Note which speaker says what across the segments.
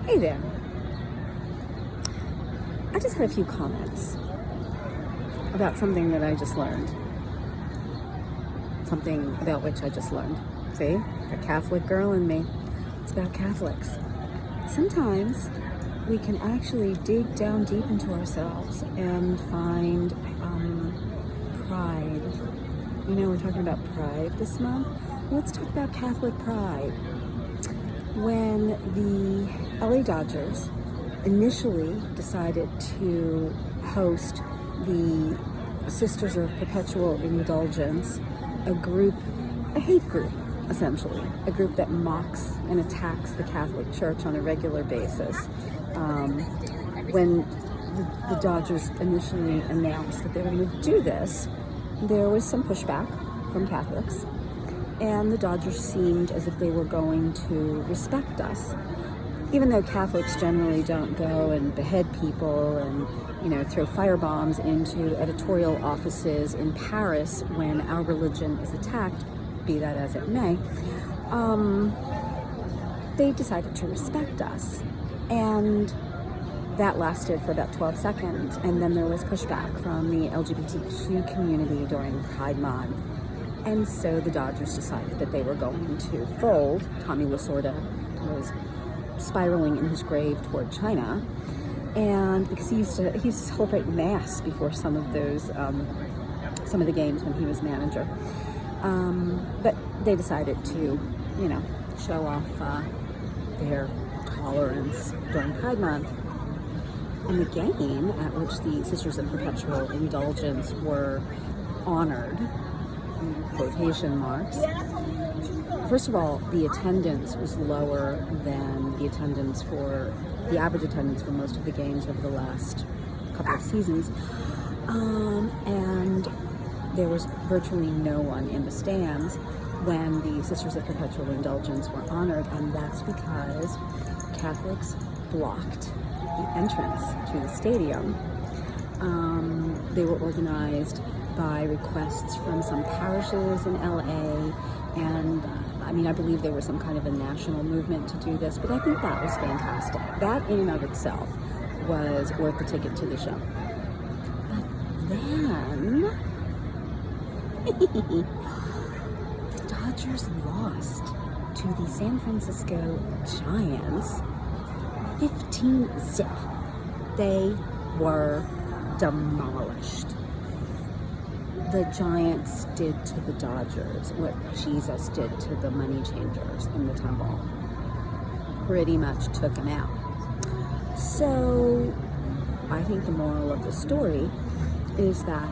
Speaker 1: Hey there. I just had a few comments about something that I just learned. Something about which I just learned. See? The Catholic girl in me. It's about Catholics. Sometimes we can actually dig down deep into ourselves and find pride. You know, we're talking about pride this month. Let's talk about Catholic pride. When the LA Dodgers initially decided to host the Sisters of Perpetual Indulgence, a hate group, essentially, a group that mocks and attacks the Catholic Church on a regular basis. When the Dodgers initially announced that they were going to do this, there was some pushback from Catholics, and the Dodgers seemed as if they were going to respect us. Even though Catholics generally don't go and behead people and, throw firebombs into editorial offices in Paris when our religion is attacked, be that as it may, they decided to respect us. And that lasted for about 12 seconds. And then there was pushback from the LGBTQ community during Pride Month. And so the Dodgers decided that they were going to fold. Tommy Lasorda was spiraling in his grave toward China, and because he used to celebrate mass before some of the games when he was manager, but they decided to show off their tolerance during Pride Month. And the game at which the Sisters of Perpetual Indulgence were honored, quotation marks. First of all, the attendance was lower than the average attendance for most of the games over the last couple of seasons. And there was virtually no one in the stands when the Sisters of Perpetual Indulgence were honored, and that's because Catholics blocked the entrance to the stadium. They were organized by requests from some parishes in LA, and I believe there was some kind of a national movement to do this, but I think that was fantastic. That in and of itself was worth the ticket to the show. But then the Dodgers lost to the San Francisco Giants 15-zip. They were demolished. The Giants did to the Dodgers what Jesus did to the money changers in the temple. Pretty much took them out. So I think the moral of the story is that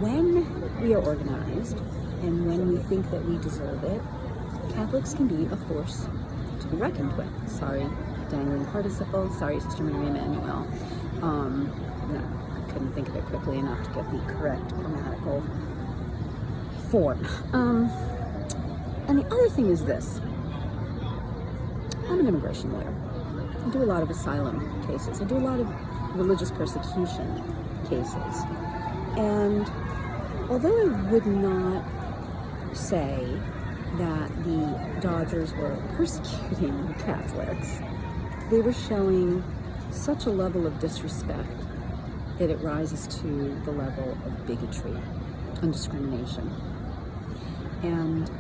Speaker 1: when we are organized and when we think that we deserve it, Catholics can be a force to be reckoned with. Sorry, dangling participle. Sorry, Sister Mary Emanuel. No. Couldn't think of it quickly enough to get the correct grammatical form. And the other thing is this. I'm an immigration lawyer. I do a lot of asylum cases. I do a lot of religious persecution cases. And although I would not say that the Dodgers were persecuting Catholics, they were showing such a level of disrespect that it rises to the level of bigotry and discrimination. And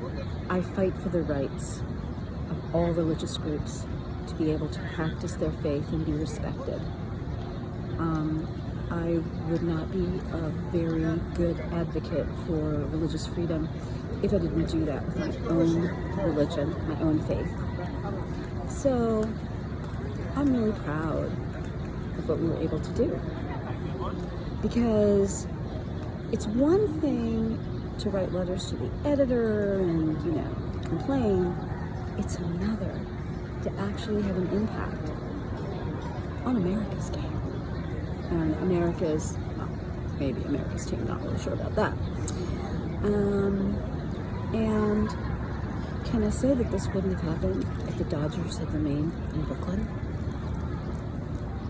Speaker 1: I fight for the rights of all religious groups to be able to practice their faith and be respected. I would not be a very good advocate for religious freedom if I didn't do that with my own religion, my own faith. So I'm really proud of what we were able to do. Because it's one thing to write letters to the editor and, complain. It's another to actually have an impact on America's game. And maybe America's team, not really sure about that. And can I say that this wouldn't have happened if the Dodgers had remained in Brooklyn?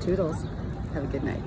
Speaker 1: Toodles. Have a good night.